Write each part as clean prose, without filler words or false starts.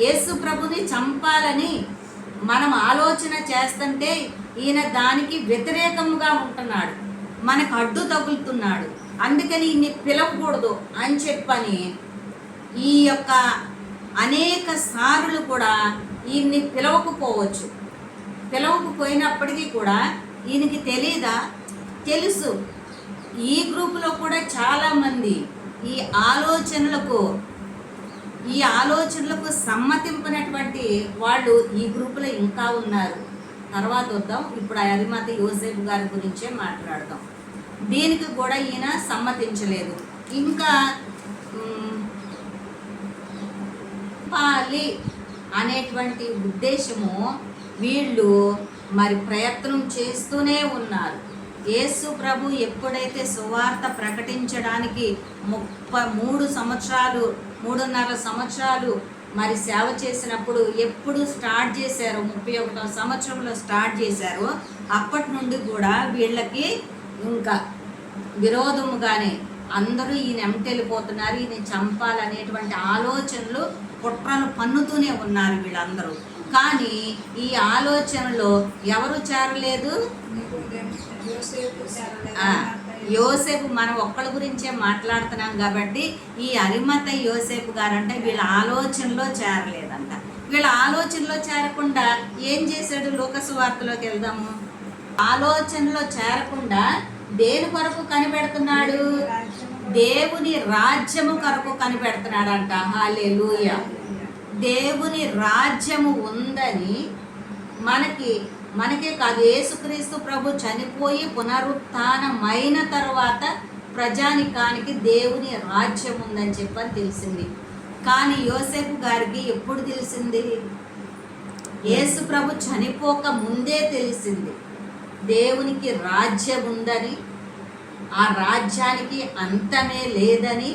యేసు ప్రభుని చంపాలని మనం ఆలోచన చేస్తుంటే ఈయన దానికి వ్యతిరేకంగా ఉంటున్నాడు, మనకు అడ్డు తగులుతున్నాడు. అందుకని ఈయన్ని పిలవకూడదు అని చెప్పని ఈ యొక్క అనేక సార్లు కూడా ఈయన్ని పిలవకపోయినప్పటికీ కూడా ఈయనకి తెలీదా? తెలుసు. ఈ గ్రూపులో కూడా చాలామంది ఈ ఆలోచనలకు సమ్మతింపినటువంటి వాళ్ళు ఈ గ్రూపులో ఇంకా ఉన్నారు. తర్వాత వద్దాం. ఇప్పుడు అరిమతయి యోసేపు గారి గురించే మాట్లాడదాం. దీనికి కూడా ఈయన సమ్మతించలేదు. ఇంకా పాలి అనేటువంటి ఉద్దేశము వీళ్ళు మరి ప్రయత్నం చేస్తూనే ఉన్నారు. యేసు ప్రభు ఎప్పుడైతే సువార్త ప్రకటించడానికి 3.5 సంవత్సరాలు మరి సేవ చేసినప్పుడు ఎప్పుడు స్టార్ట్ చేశారో, 31వ సంవత్సరంలో స్టార్ట్ చేశారో అప్పటి నుండి కూడా వీళ్ళకి ఇంకా విరోధముగానే అందరూ ఈయన వెంటెళ్ళిపోతున్నారు. ఈయన చంపాలనేటువంటి ఆలోచనలు కుట్రలు పన్నుతూనే ఉన్నారు వీళ్ళందరూ. కానీ ఈ ఆలోచనలో ఎవరు చేరలేదు? యోసేపు. మనం ఒక్కళ్ళ గురించే మాట్లాడుతున్నాం కాబట్టి ఈ అరిమతయి యోసేపు గారంటే వీళ్ళ ఆలోచనలో చేరలేదంట. వీళ్ళ ఆలోచనలో చేరకుండా ఏం చేశాడు? లూకా సువార్తలోకి వెళ్దాము. ఆలోచనలో చేరకుండా దేని కొరకు కనిపెడుతున్నాడు? దేవుని రాజ్యము కొరకు కనిపెడుతున్నాడంట. హల్లెలూయా. దేవుని రాజ్యము ఉందని మనకే కాదు, యేసుక్రీస్తు ప్రభు చనిపోయి పునరుత్థానమైన తర్వాత ప్రజానికానికి దేవుని రాజ్యం ఉందని చెప్పని తెలిసింది. కానీ యోసేపు గారికి ఎప్పుడు తెలిసింది? యేసు ప్రభు చనిపోక ముందే తెలిసింది దేవునికి రాజ్యం ఉందని, ఆ రాజ్యానికి అంతమే లేదని.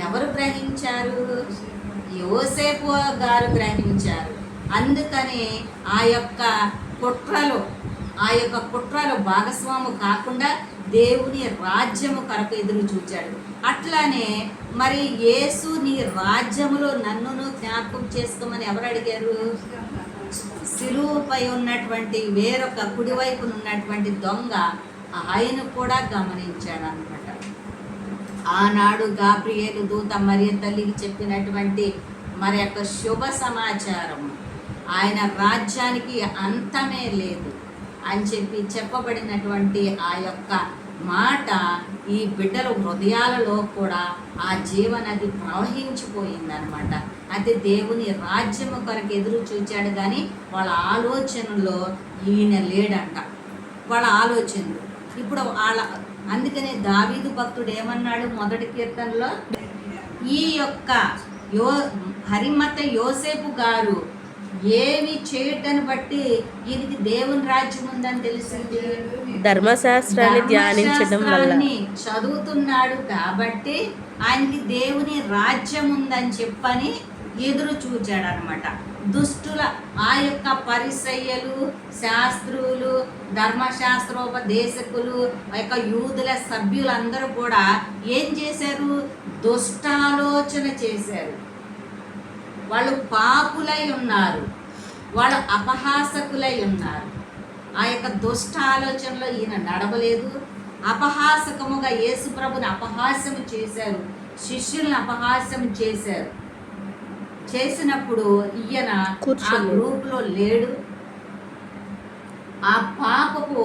ఎవరు గ్రహించారు? యోసేపు గారు గ్రహించారు. అందుకని ఆ యొక్క కుట్రలు భాగస్వాము కాకుండా దేవుని రాజ్యము కొరకు ఎదురు చూచాడు. అట్లానే మరి యేసు నీ రాజ్యములో నన్నును జ్ఞాపకం చేసుకోమని ఎవరు అడిగారు? సిలువపై ఉన్నటువంటి వేరొక కుడివైపున ఉన్నటువంటి దొంగ ఆయన కూడా గమనించాడు అన్నమాట. ఆనాడు గాబ్రియేలు దూత మరియ తల్లికి చెప్పినటువంటి మరి యొక్క శుభ సమాచారము, ఆయన రాజ్యానికి అంతమే లేదు అని చెప్పబడినటువంటి ఆ యొక్క మాట ఈ బిడ్డల హృదయాలలో కూడా ఆ జీవనది ప్రవహించిపోయిందనమాట. అయితే దేవుని రాజ్యము కొరకు ఎదురు చూచాడు కానీ వాళ్ళ ఆలోచనలో ఈయన లేడంట. వాళ్ళ ఆలోచనలు ఇప్పుడు అందుకనే దావీదు భక్తుడు ఏమన్నాడు మొదటి కీర్తనలో? ఈ యొక్క అరిమతయి యోసేపు గారు ఏమి చేయటాన్ని బట్టి ఈయనకి దేవుని రాజ్యం ఉందని తెలిసింది. ధర్మశాస్త్రాన్ని ధ్యానించడం వల్ల చదువుతున్నాడు కాబట్టి ఆయనకి దేవుని రాజ్యం ఉందని చెప్పని ఎదురు చూచాడు అనమాట. దుష్టుల ఆ యొక్క పరిసయ్యులు, శాస్త్రులు, ధర్మశాస్త్రోపదేశకులు, ఆ యొక్క యూదుల సభ్యులందరూ కూడా ఏం చేశారు? దుష్టాలోచన చేశారు. వాళ్ళు పాపులై ఉన్నారు, వాళ్ళు అపహాసకులై ఉన్నారు. ఆ యొక్క దుష్ట ఆలోచనలో ఈయన నడవలేదు. అపహాసకముగా యేసు ప్రభుని అపహాస్యం చేశారు, శిష్యులను అపహాస్యం చేశారు. చేసినప్పుడు ఈయన ఆ గ్రూపులో లేడు. ఆ పాపపు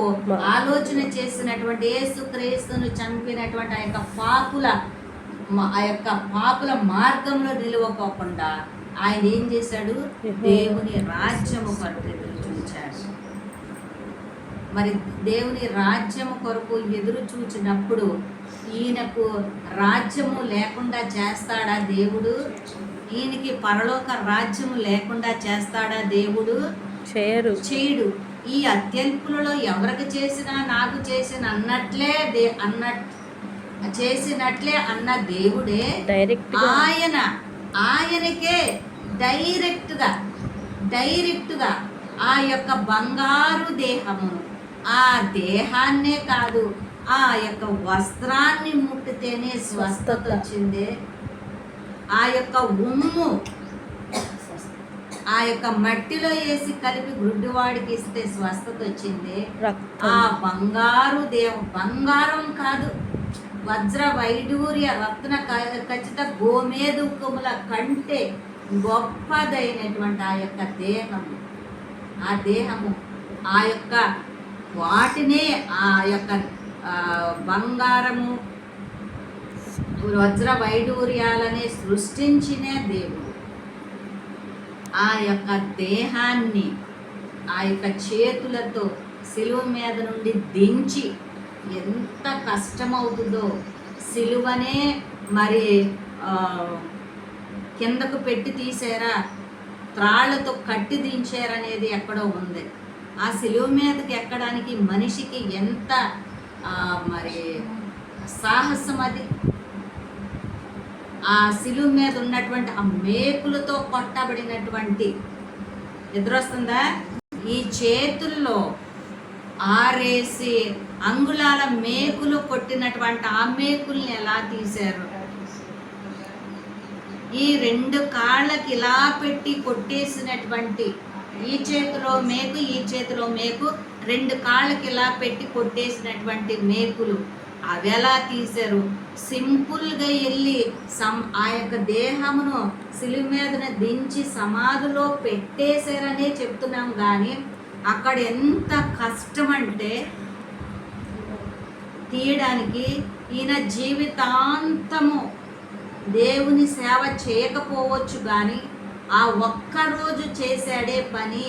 ఆలోచన చేసినటువంటి యేసుక్రీస్తును చంపినటువంటి ఆ యొక్క పాపుల మార్గంలో నిలవకోకుండా ఆయన ఏం చేశాడు? దేవుని రాజ్యము కొరకు ఎదురు చూచాడు. మరి దేవుని రాజ్యము కొరకు ఎదురు చూచినప్పుడు ఈయనకు రాజ్యము లేకుండా చేస్తాడా దేవుడు? ఈయనకి పరలోక రాజ్యము లేకుండా చేస్తాడా దేవుడు? చేయడు. ఈ అత్యల్పులలో ఎవరికి చేసినా నాకు చేసిన చేసినట్లే అన్న దేవుడే ఆయనకే డైరెక్ట్గా ఆ యొక్క బంగారు దేహమును, ఆ దేహాన్నే కాదు ఆ యొక్క వస్త్రాన్ని ముట్టితేనే స్వస్థత వచ్చింది. ఆ యొక్క ఉమ్ము ఆ యొక్క మట్టిలో వేసి కలిపి గుడ్డివాడికి ఇస్తే స్వస్థత వచ్చింది. రక్తం. ఆ బంగారు బంగారం కాదు, వజ్ర వైడూర్య రత్న ఖచ్చిత గోమేదుకముల కంటే గొప్పదైనటువంటి ఆ యొక్క దేహము, ఆ దేహము ఆ యొక్క వాటినే ఆ యొక్క బంగారము వజ్ర వైడూర్యాలనే సృష్టించిన దేవుడు ఆ యొక్క దేహాన్ని ఆ యొక్క చేతులతో సిలువ మీద నుండి దించి, ఎంత కష్టమవుతుందో సిలువనే మరి కిందకు పెట్టి తీసారా, త్రాళ్లతో కట్టి దించారనేది ఎక్కడో ఉంది. ఆ సిలువ మీదకి ఎక్కడానికి మనిషికి ఎంత మరి సాహసం అది. ఆ సిలువ మీద ఉన్నటువంటి ఆ మేకులతో కొట్టబడినటువంటి ఎదురొస్తుందా, ఈ చేతుల్లో 6 అంగుళాల మేకులు కొట్టినటువంటి ఆ మేకుల్ని ఎలా తీశారు, ఈ 2 కాళ్ళకి ఇలా పెట్టి కొట్టేసినటువంటి ఈ చేతిలో మేకు ఈ చేతిలో మేకు 2 కాళ్ళకి ఇలా పెట్టి కొట్టేసినటువంటి మేకులు అవి ఎలా తీశారు. సింపుల్గా వెళ్ళి ఆ యొక్క దేహమును సిలువ మీదన దించి సమాధిలో పెట్టేశారనే చెప్తున్నాం. కానీ అక్కడ ఎంత కష్టం అంటే తీయడానికి, ఈయన జీవితాంతము దేవుని సేవ చేయకపోవచ్చు, కానీ ఆ ఒక్కరోజు చేశాడే పని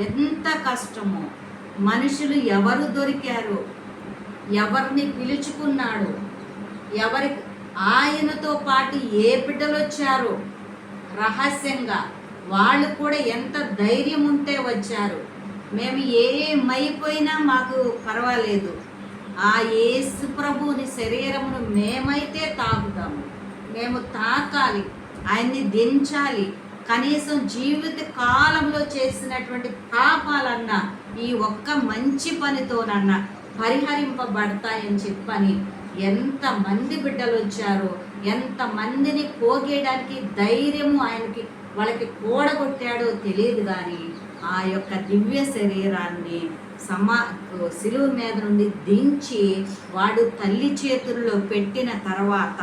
ఎంత కష్టమో. మనుషులు ఎవరు దొరికారు, ఎవరిని పిలుచుకున్నాడు, ఎవరికి ఆయనతో పాటు ఏ బిడ్డలు వచ్చారు రహస్యంగా, వాళ్ళు కూడా ఎంత ధైర్యం ఉంటే వచ్చారు. మేము ఏమైపోయినా మాకు పర్వాలేదు, ఆ యేసు ప్రభువుని శరీరమును మేమైతే తాకుతాము, మేము తాకాలి, ఆయన్ని దించాలి. కనీసం జీవిత కాలంలో చేసినటువంటి పాపాలన్నా ఈ ఒక్క మంచి పనితోనన్నా పరిహరింపబడతాయని చెప్పని ఎంతమంది బిడ్డలు వచ్చారో, ఎంతమందిని పోగేయడానికి ధైర్యము ఆయనకి వాళ్ళకి కూడగొట్టాడో తెలియదు. కానీ ఆ యొక్క దివ్య శరీరాన్ని సిలువ మీద నుండి దించి వాడు తల్లి చేతుల్లో పెట్టిన తర్వాత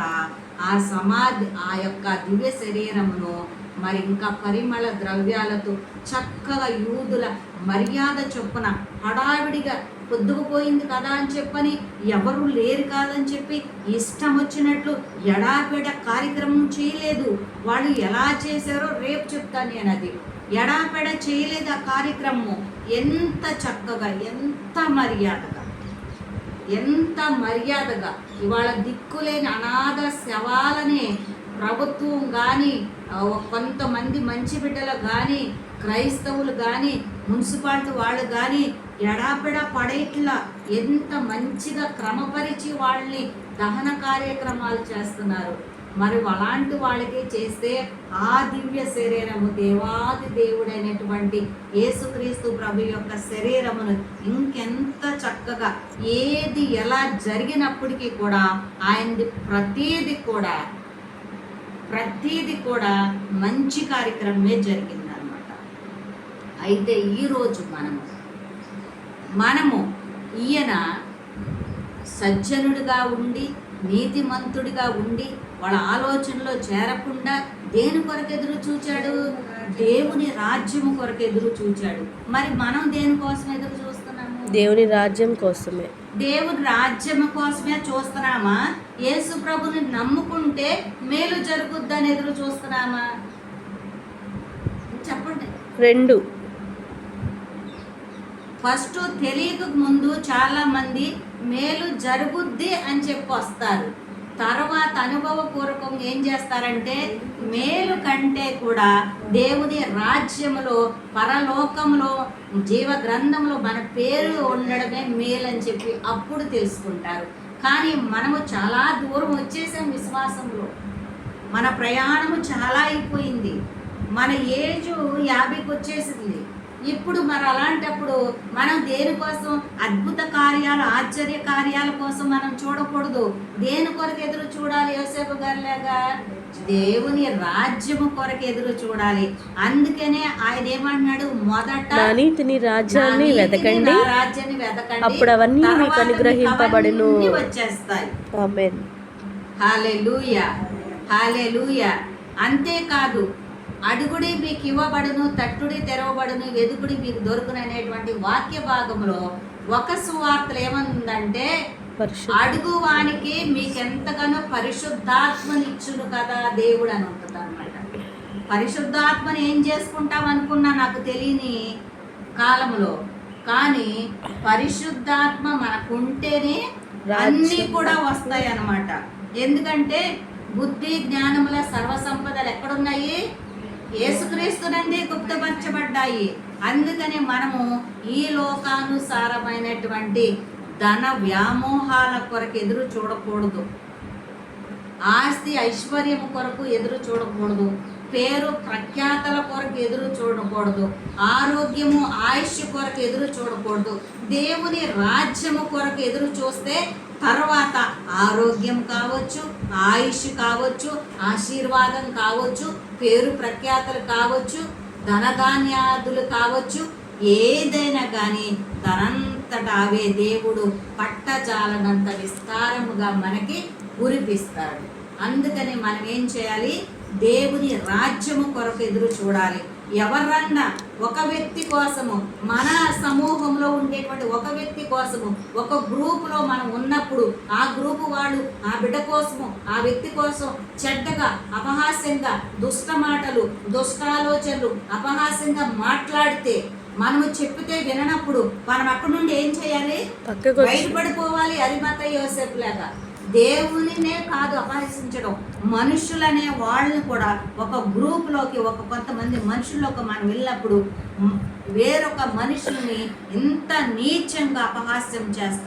ఆ సమాధి ఆ యొక్క దివ్య శరీరమును మరి ఇంకా పరిమళ ద్రవ్యాలతో చక్కగా యూదుల మర్యాద చొప్పున హడావిడిగా పొద్దుకుపోయింది కదా అని చెప్పని, ఎవరు లేరు కాదని చెప్పి ఇష్టం వచ్చినట్లు ఎడాపెడ కార్యక్రమం చేయలేదు. వాళ్ళు ఎలా చేశారో రేపు చెప్తాను నేను. అది ఎడాపెడ చేయలేదు ఆ కార్యక్రమం. ఎంత చక్కగా, ఎంత మర్యాదగా ఇవాళ దిక్కులేని అనాథ శవాలనే ప్రభుత్వం కానీ, కొంతమంది మంచి బిడ్డలు కానీ, క్రైస్తవులు కానీ, మున్సిపాలిటీ వాళ్ళు కానీ ఎడాపెడా పడేట్లా ఎంత మంచిగా క్రమపరిచి వాళ్ళని దహన కార్యక్రమాలు చేస్తున్నారు. మరి అలాంటి వాళ్ళకి చేస్తే ఆ దివ్య శరీరము దేవాది దేవుడైనటువంటి యేసుక్రీస్తు ప్రభు యొక్క శరీరమును ఇంకెంత చక్కగా ఏది ఎలా జరిగినప్పటికీ కూడా ఆయనది ప్రతీది కూడా మంచి కార్యక్రమమే జరిగిందనమాట. అయితే ఈరోజు మనము ఈయన సజ్జనుడిగా ఉండి, నీతిమంతుడిగా ఉండి, వాళ్ళ ఆలోచనలో చేరకుండా దేని కొరకు ఎదురు చూచాడు? దేవుని రాజ్యము కొరకు ఎదురు చూచాడు. మరి మనం దేనికోసం ఎదురు చూస్తున్నాము? దేవుని రాజ్యం కోసమే. దేవుని రాజ్యం కోసమే చూస్తున్నామా? యేసు ప్రభుని నమ్ముకుంటే మేలు జరుగుద్దని ఎదురు చూస్తున్నామా? చెప్పండి. 2. ఫస్ట్ తెలియక ముందు చాలా మంది మేలు జరుగుద్ది అని చెప్పి వస్తారు. తర్వాత అనుభవపూర్వకంగా ఏం చేస్తారంటే మేలు కంటే కూడా దేవుని రాజ్యములో, పరలోకంలో, జీవ గ్రంథంలో మన పేరు ఉండడమే మేలు అని చెప్పి అప్పుడు తెలుసుకుంటారు. కానీ మనము చాలా దూరం వచ్చేసాం విశ్వాసంలో. మన ప్రయాణము చాలా అయిపోయింది. మన ఏజు 50కి వచ్చేసింది. ఇప్పుడు మరి అలాంటప్పుడు మనం దేనికోసం అద్భుత కార్యాలు, ఆశ్చర్య కార్యాల కోసం మనం చూడకూడదు. దేని కొరకు ఎదురు చూడాలి? యోసేపు గారిలాగా దేవుని రాజ్యము కొరకు ఎదురు చూడాలి. అందుకనే ఆయన ఏమన్నాడు, మొదట నా నీతిని రాజ్యాన్ని నా వెతకండి, నా రాజ్యాన్ని వెతకండి, అప్పుడు అవన్నీ మీకు తర్వాత అనుగ్రహింపబడును. మీకు అవన్నీ వచ్చేస్తాయి. ఆమేన్. హల్లెలూయా, హల్లెలూయా. అంతేకాదు, అడుగుడి మీకు ఇవ్వబడును, తట్టుడి తెరవబడును, వెదుకుడి మీకు దొరుకును అనేటువంటి వాక్య భాగంలో ఒక సువార్తలు ఏమందంటే, పరిశుద్ధ అడుగువానికి మీకెంతగానో పరిశుద్ధాత్మనిచ్చును కదా దేవుడు అని ఉంటుంది అనమాట. పరిశుద్ధాత్మని ఏం చేసుకుంటాం అనుకున్నా నాకు తెలియని కాలంలో, కానీ పరిశుద్ధాత్మ మనకుంటేనే అన్నీ కూడా వస్తాయి అన్నమాట. ఎందుకంటే బుద్ధి జ్ఞానముల సర్వసంపదలు ఎక్కడున్నాయి? యేసుక్రీస్తునందే గుప్తపరచబడ్డాయి. అందుకని మనము ఈ లోకానుసారమైనటువంటి ధన వ్యామోహాల కొరకు ఎదురు చూడకూడదు, ఆస్తి ఐశ్వర్యము కొరకు ఎదురు చూడకూడదు, పేరు ప్రఖ్యాతల కొరకు ఎదురు చూడకూడదు, ఆరోగ్యము ఆయుష్ కొరకు ఎదురు చూడకూడదు. దేవుని రాజ్యము కొరకు ఎదురు చూస్తే తర్వాత ఆరోగ్యం కావచ్చు, ఆయుష్ కావచ్చు, ఆశీర్వాదం కావచ్చు, పేరు ప్రఖ్యాతలు కావచ్చు, ధనధాన్యాదులు కావచ్చు, ఏదైనా కానీ తనంతట అవే దేవుడు పట్టజాలనంత విస్తారముగా మనకి కురిపిస్తాడు. అందుకని మనం ఏం చేయాలి? దేవుని రాజ్యము కొరకు ఎదురు చూడాలి. ఎవరన్నా ఒక వ్యక్తి కోసము, మన సమూహంలో ఉండేటువంటి ఒక వ్యక్తి కోసము, ఒక గ్రూపులో మనం ఉన్నప్పుడు ఆ గ్రూపు వాళ్ళు ఆ బిడ్డ కోసము, ఆ వ్యక్తి కోసం చెడ్డగా, అపహాస్యంగా, దుష్ట మాటలు, దుష్టాలోచనలు, అపహాస్యంగా మాట్లాడితే, మనము చెప్పితే విననప్పుడు మనం అక్కడి నుండి ఏం చేయాలి? పక్కకు వచ్చి బయటపడిపోవాలి. అరిమతయి యోసేపు లాగా దేవునినే కాదు అపహసించడం, మనుషులనే వాళ్ళని కూడా ఒక గ్రూప్లోకి, ఒక కొంతమంది మనుషుల్లోకి మనం వెళ్ళినప్పుడు వేరొక మనుషుల్ని ఇంత నీచంగా అపహాస్యం చేస్తాం.